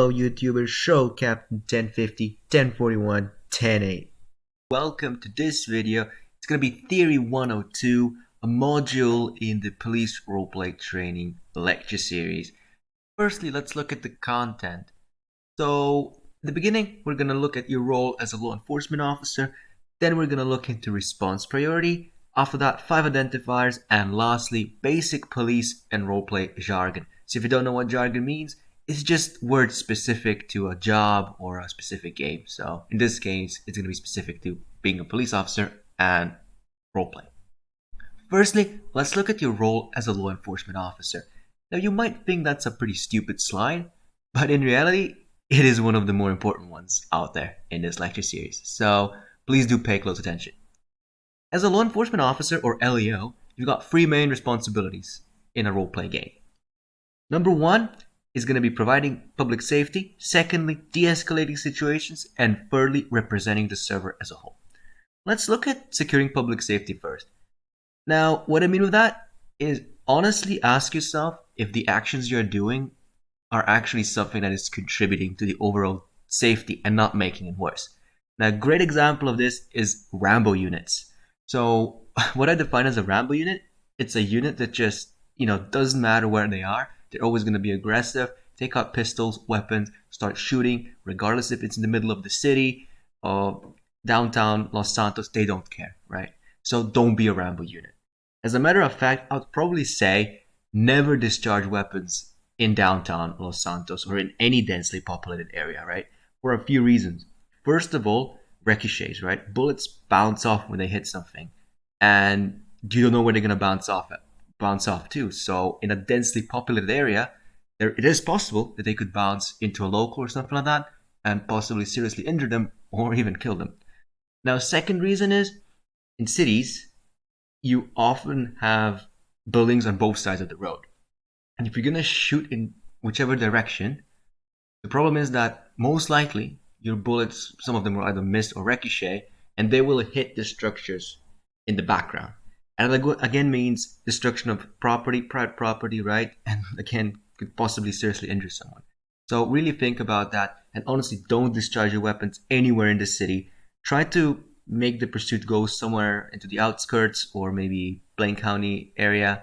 fellow YouTubers, show Captain 1050, 1041, 108. Welcome to this video. It's going to be Theory 102, a module in the police roleplay training lecture series. Firstly, let's look at the content. So, at the beginning, we're going to look at your role as a law enforcement officer. Then we're going to look into response priority. After that, 5 identifiers. And lastly, basic police and roleplay jargon. So if you don't know what jargon means, it's just words specific to a job or a specific game. So in this case, it's going to be specific to being a police officer and roleplay. Firstly, let's look at your role as a law enforcement officer. Now you might think that's a pretty stupid slide, but in reality, it is one of the more important ones out there in this lecture series. So please do pay close attention. As a law enforcement officer or LEO, you've got 3 main responsibilities in a roleplay game. Number 1 is going to be providing public safety. Secondly, de-escalating situations. And thirdly, representing the server as a whole. Let's look at securing public safety first. Now, what I mean with that is honestly ask yourself if the actions you're doing are actually something that is contributing to the overall safety and not making it worse. Now, a great example of this is Rambo units. So what I define as a Rambo unit, it's a unit that just, doesn't matter where they are. They're always going to be aggressive, take out pistols, weapons, start shooting, regardless if it's in the middle of the city or downtown Los Santos, they don't care, right? So don't be a Rambo unit. As a matter of fact, I would probably say never discharge weapons in downtown Los Santos or in any densely populated area, right? For a few reasons. First of all, ricochets, right? Bullets bounce off when they hit something, and you don't know where they're going to bounce off to. So in a densely populated area, it is possible that they could bounce into a local or something like that and possibly seriously injure them or even kill them. Now, second reason is in cities, you often have buildings on both sides of the road. And if you're going to shoot in whichever direction, the problem is that most likely your bullets, some of them will either miss or ricochet, and they will hit the structures in the background. And that again means destruction of property, private property, right? And again, could possibly seriously injure someone. So really think about that. And honestly, don't discharge your weapons anywhere in the city. Try to make the pursuit go somewhere into the outskirts or maybe Blaine County area.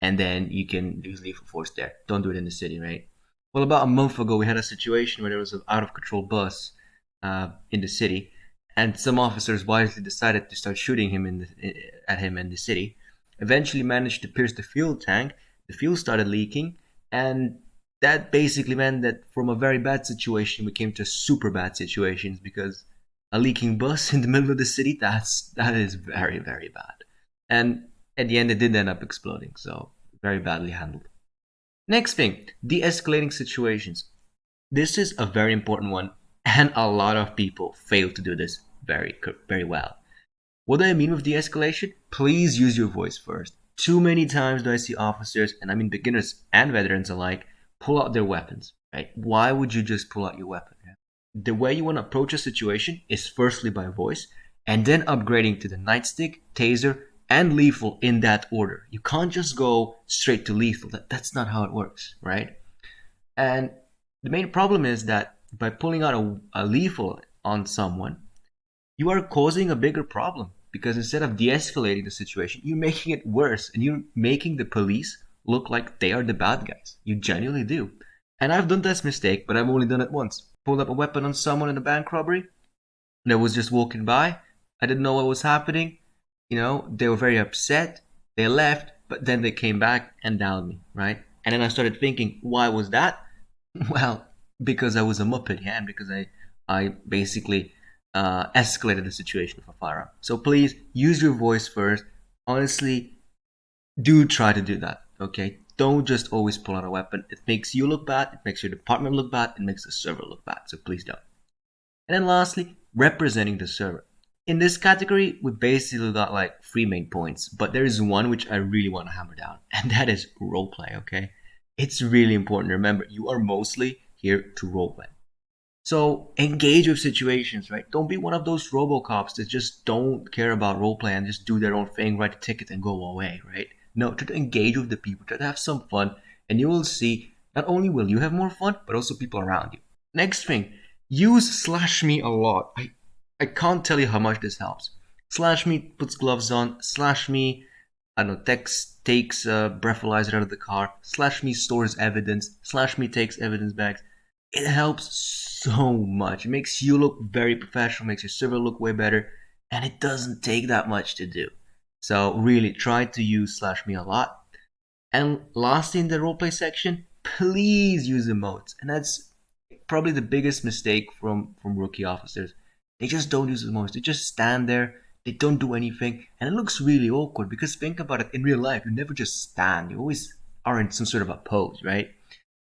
And then you can use lethal force there. Don't do it in the city, right? Well, about a month ago, we had a situation where there was an out-of-control bus in the city. And some officers wisely decided to start shooting at him in the city. Eventually managed to pierce the fuel tank. The fuel started leaking. And that basically meant that from a very bad situation, we came to a super bad situation because a leaking bus in the middle of the city, that is very, very bad. And at the end, it did end up exploding. So very badly handled. Next thing, de-escalating situations. This is a very important one. And a lot of people fail to do this very, very well. What do I mean with de-escalation? Please use your voice first. Too many times do I see officers, and I mean beginners and veterans alike, pull out their weapons, right? Why would you just pull out your weapon? The way you want to approach a situation is firstly by voice, and then upgrading to the nightstick, taser, and lethal in that order. You can't just go straight to lethal. That's not how it works, right? And the main problem is that by pulling out a lethal on someone, you are causing a bigger problem because instead of de-escalating the situation, you're making it worse and you're making the police look like they are the bad guys. You genuinely do. And I've done this mistake, but I've only done it once. Pulled up a weapon on someone in a bank robbery that was just walking by. I didn't know what was happening. They were very upset. They left, but then they came back and downed me, right? And then I started thinking, why was that? Well, because I was a muppet, yeah, and because I basically escalated the situation with a firearm. So please use your voice first. Honestly, do try to do that, okay? Don't just always pull out a weapon. It makes you look bad. It makes your department look bad. It makes the server look bad. So please don't. And then lastly, representing the server. In this category, we basically got like 3 main points, but there is one which I really want to hammer down, and that is roleplay, okay? It's really important. Remember, you are mostly here to roleplay. So engage with situations, right? Don't be one of those RoboCops that just don't care about roleplay and just do their own thing, write a ticket and go away, right? No, try to engage with the people, try to have some fun, and you will see not only will you have more fun, but also people around you. Next thing, use slash me a lot. I can't tell you how much this helps. Slash me puts gloves on. Slash me, I don't know, takes a breathalyzer out of the car. Slash me stores evidence. Slash me takes evidence bags. It helps so much. It makes you look very professional, makes your server look way better, and it doesn't take that much to do. So really try to use slash me a lot. And lastly, in the roleplay section, please use emotes. And that's probably the biggest mistake from rookie officers. They just don't use emotes. They just stand there. They don't do anything, and it looks really awkward because think about it, in real life, you never just stand. You always are in some sort of a pose, right?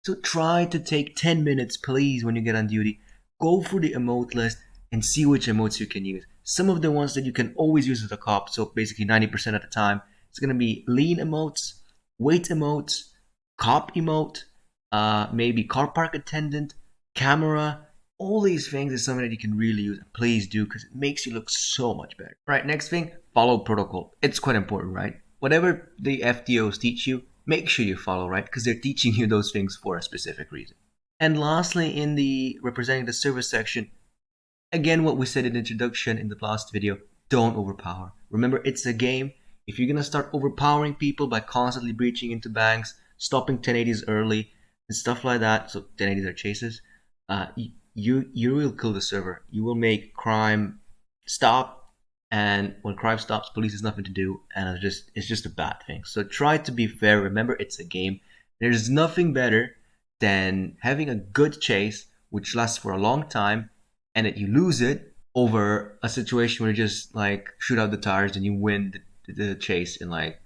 So try to take 10 minutes, please, when you get on duty. Go through the emote list and see which emotes you can use. Some of the ones that you can always use as a cop, so basically 90% of the time, it's going to be lean emotes, wait emotes, cop emote, maybe car park attendant, camera. All these things is something that you can really use. Please do, because it makes you look so much better. Right, next thing, follow protocol. It's quite important, right? Whatever the FTOs teach you, make sure you follow, right? Because they're teaching you those things for a specific reason. And lastly, in the representing the service section, again, what we said in the introduction in the last video, don't overpower. Remember, it's a game. If you're going to start overpowering people by constantly breaching into banks, stopping 1080s early, and stuff like that, so 1080s are chases, you will kill the server. You will make crime stop, and when crime stops, police has nothing to do, and it's just a bad thing. So try to be fair. Remember, it's a game. There's nothing better than having a good chase which lasts for a long time, and that you lose it over a situation where you just like shoot out the tires and you win the chase in like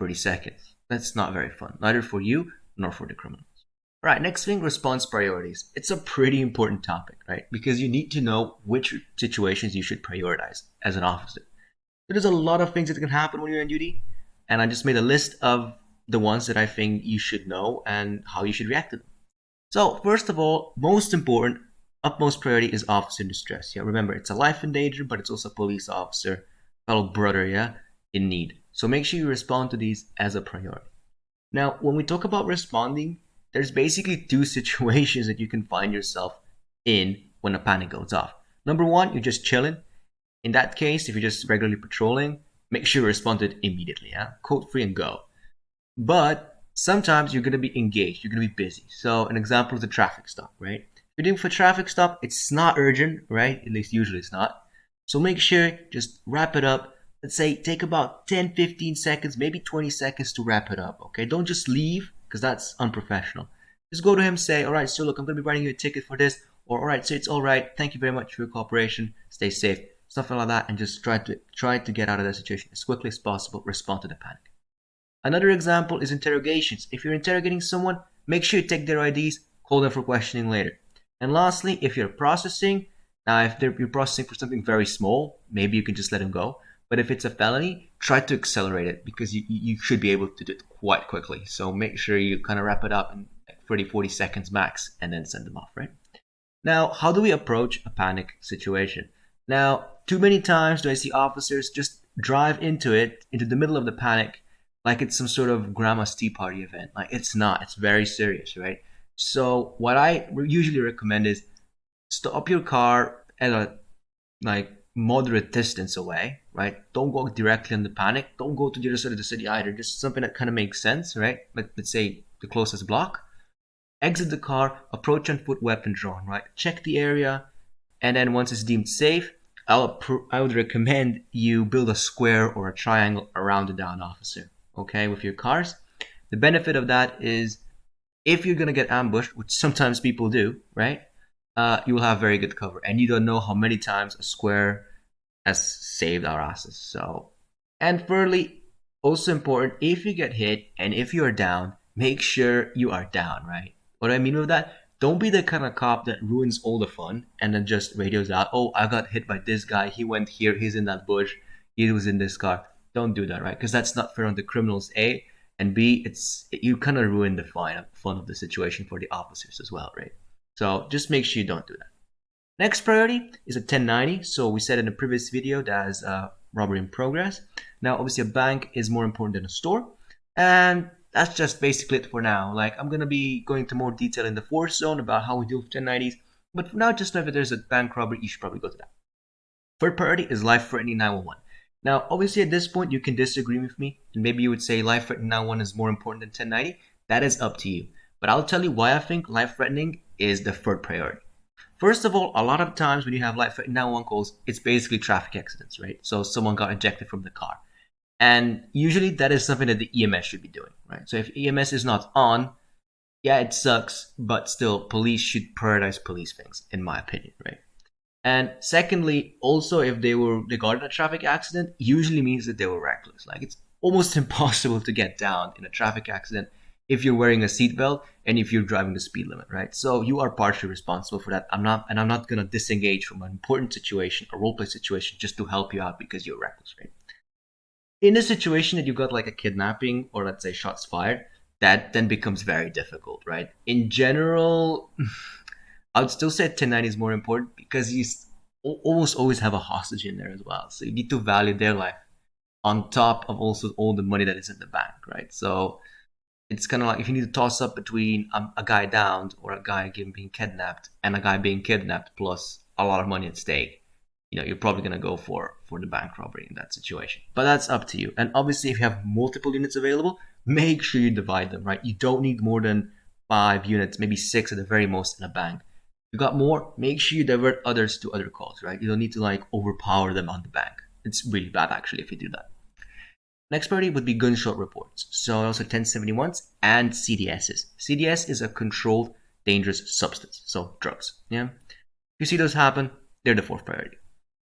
30 seconds. That's not very fun, neither for you nor for the criminals. Right, next thing, response priorities. It's a pretty important topic, right? Because you need to know which situations you should prioritize as an officer. There's a lot of things that can happen when you're on duty, and I just made a list of the ones that I think you should know and how you should react to them. So, first of all, most important, utmost priority is officer in distress. Yeah, remember, it's a life in danger, but it's also a police officer, fellow brother, yeah, in need. So make sure you respond to these as a priority. Now, when we talk about responding, there's basically two situations that you can find yourself in when a panic goes off. Number one, you're just chilling. In that case, if you're just regularly patrolling, make sure you respond to it immediately. Yeah? Code free and go. But sometimes you're going to be engaged. You're going to be busy. So an example is a traffic stop, right? If you're doing for traffic stop, it's not urgent, right? At least usually it's not. So make sure, just wrap it up. Let's say take about 10, 15 seconds, maybe 20 seconds to wrap it up, okay? Don't just leave, because that's unprofessional. Just go to him, say, all right, so look, I'm going to be writing you a ticket for this, or all right, so it's all right, thank you very much for your cooperation, stay safe, something like that, and just try to get out of that situation as quickly as possible, respond to the panic. Another example is interrogations. If you're interrogating someone, make sure you take their IDs, call them for questioning later. And lastly, if you're processing, now if you're processing for something very small, maybe you can just let them go. But if it's a felony, try to accelerate it, because you should be able to do it quite quickly. So make sure you kind of wrap it up in 30, 40 seconds max and then send them off, right? Now, how do we approach a panic situation? Now, too many times do I see officers just drive into the middle of the panic, like it's some sort of grandma's tea party event. Like it's not, it's very serious, right? So what I usually recommend is stop your car at a moderate distance away, right? Don't go directly on the panic. Don't go to the other side of the city either. Just something that kind of makes sense, right? Like let's say the closest block. Exit the car, approach on foot, weapon drawn, right? Check the area, and then once it's deemed safe, I would recommend you build a square or a triangle around the down officer, okay, with your cars. The benefit of that is if you're gonna get ambushed, which sometimes people do, right? You will have very good cover, and you don't know how many times a square has saved our asses. So, and thirdly, also important, if you get hit and if you are down, make sure you are down, right? What do I mean with that? Don't be the kind of cop that ruins all the fun and then just radios out, oh, I got hit by this guy, he went here, he's in that bush, he was in this car. Don't do that, right? Because that's not fair on the criminals, A, and B, you kind of ruin the fun of the situation for the officers as well, right? So just make sure you don't do that. Next priority is a 1090. So we said in the previous video that is robbery in progress. Now, obviously, a bank is more important than a store. And that's just basically it for now. Like, I'm going to be going into more detail in the fourth zone about how we deal with 1090s. But for now, just know if there's a bank robbery, you should probably go to that. Third priority is life-threatening 911. Now, obviously, at this point, you can disagree with me, and maybe you would say life-threatening 911 is more important than 1090. That is up to you. But I'll tell you why I think life-threatening is the third priority. First of all, a lot of times when you have life-threatening 911 calls, it's basically traffic accidents, right? So someone got ejected from the car. And usually that is something that the EMS should be doing, right? So if EMS is not on, yeah, it sucks, but still, police should prioritize police things, in my opinion, right? And secondly, also, if they got in a traffic accident, usually means that they were reckless. Like, it's almost impossible to get down in a traffic accident if you're wearing a seatbelt and if you're driving the speed limit, right? So you are partially responsible for that. I'm not gonna disengage from an important situation, a roleplay situation, just to help you out because you're reckless, right? In a situation that you got like a kidnapping or let's say shots fired, that then becomes very difficult, right? In general, I would still say 1090 is more important because you almost always have a hostage in there as well. So you need to value their life on top of also all the money that is in the bank, right? So it's kind of like if you need to toss up between a guy downed or a guy being kidnapped and a guy being kidnapped plus a lot of money at stake, you're probably going to go for the bank robbery in that situation. But that's up to you. And obviously, if you have multiple units available, make sure you divide them, right? You don't need more than 5 units, maybe 6 at the very most in a bank. If you got more, make sure you divert others to other calls, right? You don't need to like overpower them on the bank. It's really bad actually if you do that. Next priority would be gunshot reports. So also 1071s and CDSs. CDS is a controlled dangerous substance, so drugs. Yeah. If you see those happen, they're the fourth priority.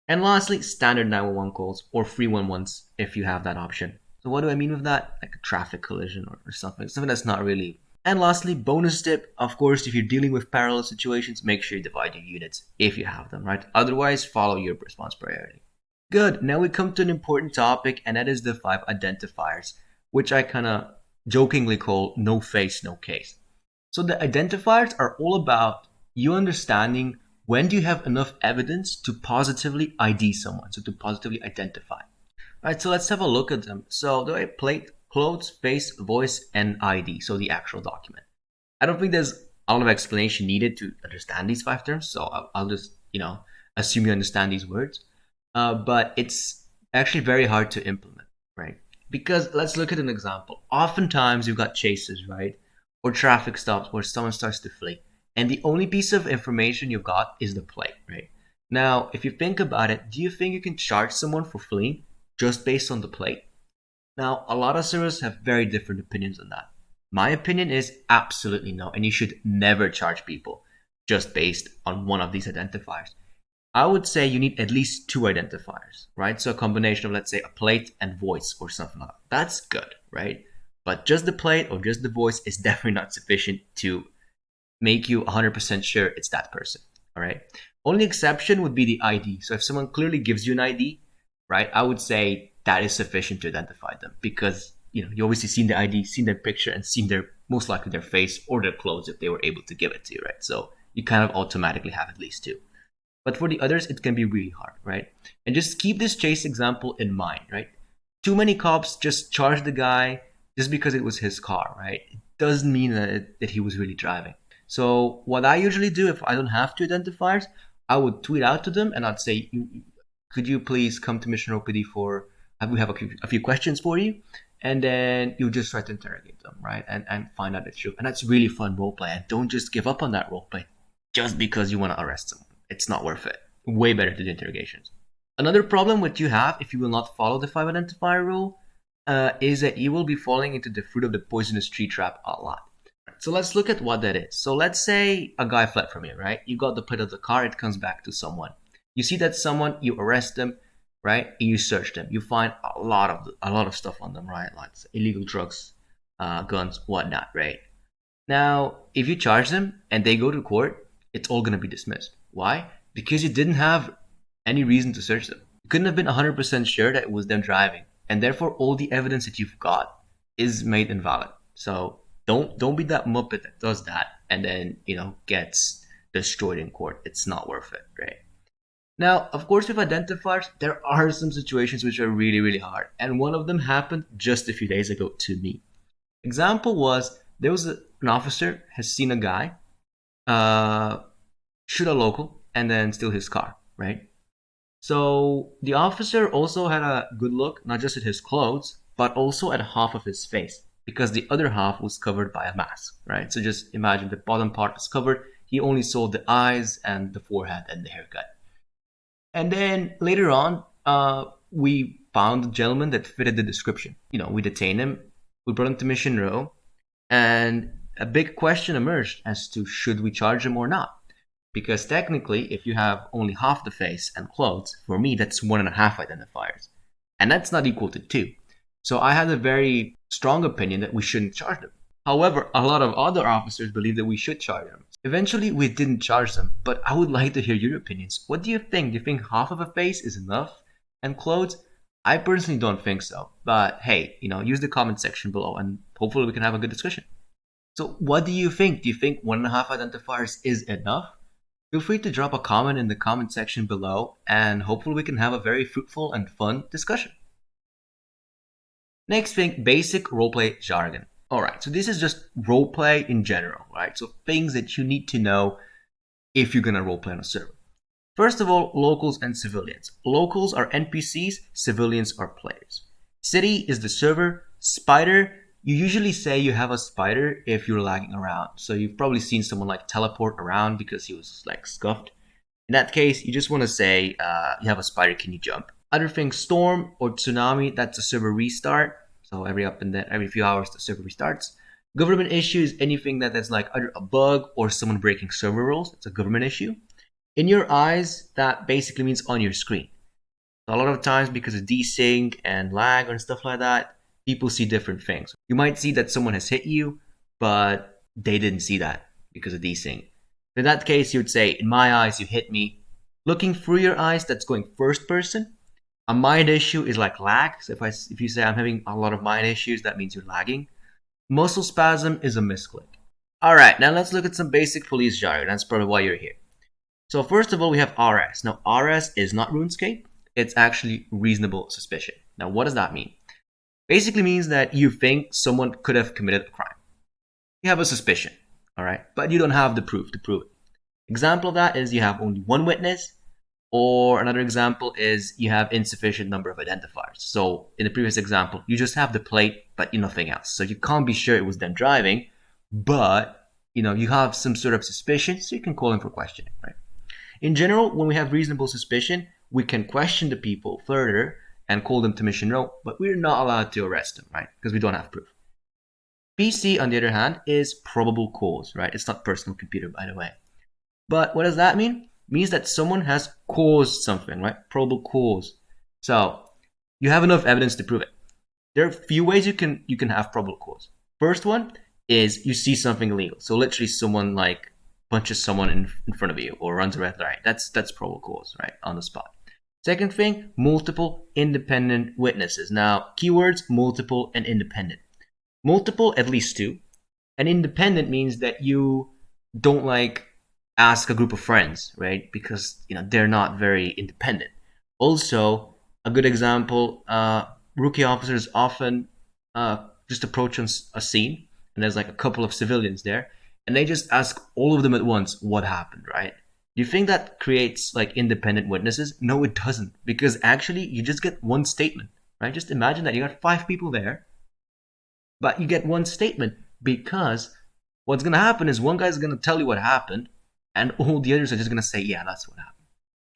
And lastly, standard 911 calls or 311s if you have that option. So what do I mean with that? Like a traffic collision or something that's not really. And lastly, bonus tip, of course, if you're dealing with parallel situations, make sure you divide your units if you have them, right? Otherwise, follow your response priority. Good. Now we come to an important topic, and that is the 5 identifiers, which I kind of jokingly call no face, no case. So the identifiers are all about you understanding when do you have enough evidence to positively ID someone, so to positively identify. All right, so let's have a look at them. So the way plate, clothes, face, voice, and ID, so the actual document. I don't think there's a lot of explanation needed to understand these 5 terms, so I'll just, assume you understand these words. But it's actually very hard to implement, right? Because let's look at an example. Oftentimes you've got chases, right? Or traffic stops where someone starts to flee. And the only piece of information you've got is the plate, right? Now, if you think about it, do you think you can charge someone for fleeing just based on the plate? Now, a lot of servers have very different opinions on that. My opinion is absolutely no, and you should never charge people just based on one of these identifiers. I would say you need at least 2 identifiers, right? So a combination of, let's say, a plate and voice or something like that. That's good, right? But just the plate or just the voice is definitely not sufficient to make you 100% sure it's that person, all right? Only exception would be the ID. So if someone clearly gives you an ID, right, I would say that is sufficient to identify them because, you obviously seen the ID, seen their picture, and seen most likely their face or their clothes if they were able to give it to you, right? So you kind of automatically have at least 2. But for the others, it can be really hard, right? And just keep this chase example in mind, right? Too many cops just charge the guy just because it was his car, right? It doesn't mean that he was really driving. So what I usually do if I don't have 2 identifiers, I would tweet out to them and I'd say, could you please come to Mission OPD we have a few questions for you? And then you just try to interrogate them, right? And find out the truth. And that's really fun roleplay. And don't just give up on that roleplay just because you want to arrest someone. It's not worth it. Way better to do interrogations. Another problem which you have if you will not follow the 5 identifier rule is that you will be falling into the fruit of the poisonous tree trap a lot. So let's look at what that is. So let's say a guy fled from you, right? You got the plate of the car, it comes back to someone. You see that someone, you arrest them, right? And you search them. You find a lot of stuff on them, right? Like illegal drugs, guns, whatnot, right? Now, if you charge them and they go to court, it's all going to be dismissed. Why? Because you didn't have any reason to search them. You couldn't have been 100% sure that it was them driving. And therefore, all the evidence that you've got is made invalid. So don't be that muppet that does that and then, gets destroyed in court. It's not worth it, right? Now, of course, with identifiers, there are some situations which are really, really hard. And one of them happened just a few days ago to me. Example was, there was an officer has seen a guy shoot a local, and then steal his car, right? So the officer also had a good look, not just at his clothes, but also at half of his face, because the other half was covered by a mask, right? So just imagine the bottom part was covered. He only saw the eyes and the forehead and the haircut. And then later on, we found a gentleman that fitted the description. We detained him, we brought him to Mission Row, and a big question emerged as to should we charge him or not. Because technically, if you have only half the face and clothes, for me, that's 1.5 identifiers. And that's not equal to 2. So I had a very strong opinion that we shouldn't charge them. However, a lot of other officers believe that we should charge them. Eventually, we didn't charge them, but I would like to hear your opinions. What do you think? Do you think half of a face is enough? And clothes? I personally don't think so. But hey, use the comment section below and hopefully we can have a good discussion. So what do you think? Do you think 1.5 identifiers is enough? Feel free to drop a comment in the comment section below, and hopefully we can have a very fruitful and fun discussion. Next thing, basic roleplay jargon. Alright, so this is just roleplay in general, right? So things that you need to know if you're gonna roleplay on a server. First of all, locals and civilians. Locals are NPCs, civilians are players. City is the server. Spider, you usually say you have a spider if you're lagging around. So you've probably seen someone like teleport around because he was like scuffed. In that case, you just want to say you have a spider, can you jump? Other things, storm or tsunami, that's a server restart. So every few hours the server restarts. Government issue is anything that's like either a bug or someone breaking server rules. It's a government issue. In your eyes, that basically means on your screen. So a lot of times because of desync and lag and stuff like that, people see different things. You might see that someone has hit you, but they didn't see that because of desync. In that case, you would say, in my eyes, you hit me. Looking through your eyes, that's going first person. A mind issue is like lag. So if you say I'm having a lot of mind issues, that means you're lagging. Muscle spasm is a misclick. Alright, now let's look at some basic police jargon. That's probably why you're here. So first of all, we have RS. Now RS is not RuneScape. It's actually reasonable suspicion. Now what does that mean? Basically means that you think someone could have committed a crime. You have a suspicion, alright? But you don't have the proof to prove it. Example of that is you have only one witness, or another example is you have insufficient number of identifiers. So in the previous example, you just have the plate, but nothing else. So you can't be sure it was them driving, but you have some sort of suspicion, so you can call them for questioning, right? In general, when we have reasonable suspicion, we can question the people further and call them to Mission Row, but we're not allowed to arrest them, right? Because we don't have proof. PC, on the other hand, is probable cause, right? It's not personal computer, by the way. But what does that mean? It means that someone has caused something, right? Probable cause. So you have enough evidence to prove it. There are a few ways you can have probable cause. First one is you see something illegal. So literally someone like punches someone in front of you or runs a red light. That's probable cause, right? On the spot. Second thing, multiple independent witnesses. Now, keywords, multiple and independent. Multiple, at least 2. And independent means that you don't ask a group of friends, right? Because, they're not very independent. Also, a good example, rookie officers often just approach a scene and there's like a couple of civilians there and they just ask all of them at once what happened, right? Do you think that creates independent witnesses? No, it doesn't, because actually you just get one statement, right? Just imagine that you got 5 people there, but you get one statement because what's going to happen is one guy's going to tell you what happened and all the others are just going to say, yeah, that's what happened.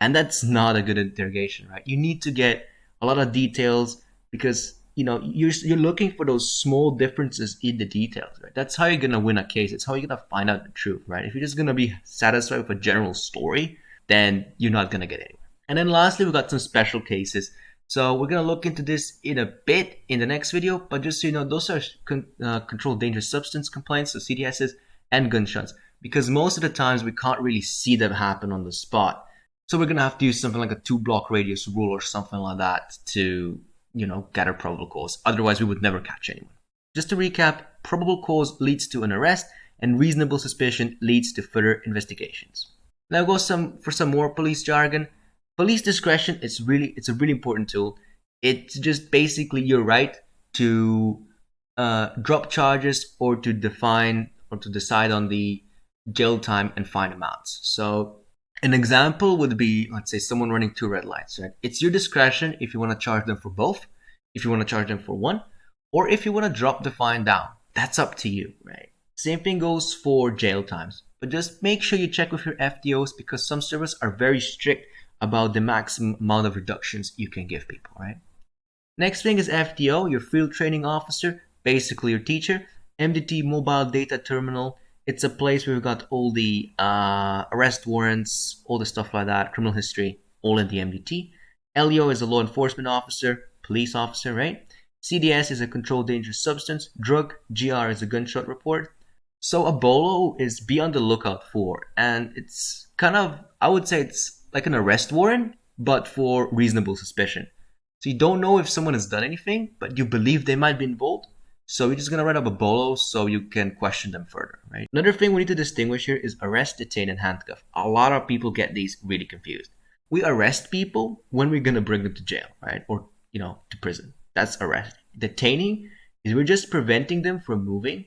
And that's not a good interrogation, right? You need to get a lot of details because, you're looking for those small differences in the details, right? That's how you're going to win a case. It's how you're going to find out the truth, right? If you're just going to be satisfied with a general story, then you're not going to get anywhere. And then lastly, we got some special cases. So we're going to look into this in a bit in the next video, but just so you know, those are controlled dangerous substance complaints, so CDSs, and gunshots, because most of the times we can't really see them happen on the spot. So we're going to have to use something like a 2-block radius rule or something like that to gather probable cause. Otherwise, we would never catch anyone. Just to recap, probable cause leads to an arrest, and reasonable suspicion leads to further investigations. Now go for some more police jargon. Police discretion it's a really important tool. It's just basically your right to drop charges or to define or to decide on the jail time, and fine amounts. So an example would be, let's say, someone running 2 red lights, right? It's your discretion if you want to charge them for both, if you want to charge them for one, or if you want to drop the fine down. That's up to you, right? Same thing goes for jail times. But just make sure you check with your FTOs because some servers are very strict about the maximum amount of reductions you can give people, right? Next thing is FTO, your field training officer, basically your teacher. MDT, mobile data terminal. It's a place where we've got all the arrest warrants, all the stuff like that, criminal history, all in the MDT. LEO is a law enforcement officer, police officer, right? CDS is a controlled dangerous substance. Drug, GR is a gunshot report. So a BOLO is be on the lookout for, and it's kind of, I would say it's like an arrest warrant, but for reasonable suspicion. So you don't know if someone has done anything, but you believe they might be involved. So you're just gonna write up a BOLO so you can question them further, right? Another thing we need to distinguish here is arrest, detain, and handcuff. A lot of people get these really confused. We arrest people when we're gonna bring them to jail, right? Or, to prison. That's arrest. Detaining is we're just preventing them from moving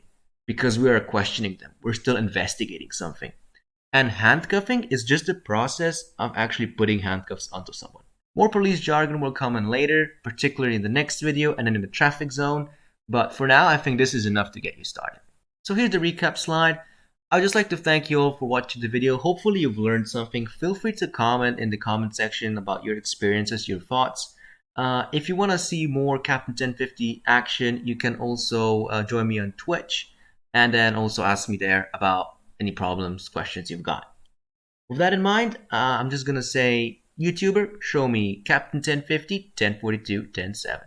because we are questioning them. We're still investigating something. And handcuffing is just the process of actually putting handcuffs onto someone. More police jargon will come in later, particularly in the next video and then in the traffic zone. But for now, I think this is enough to get you started. So here's the recap slide. I'd just like to thank you all for watching the video. Hopefully you've learned something. Feel free to comment in the comment section about your experiences, your thoughts. If you want to see more Captain 1050 action, you can also join me on Twitch and then also ask me there about any problems, questions you've got. With that in mind, I'm just going to say, YouTuber, show me Captain 1050, 1042, 107.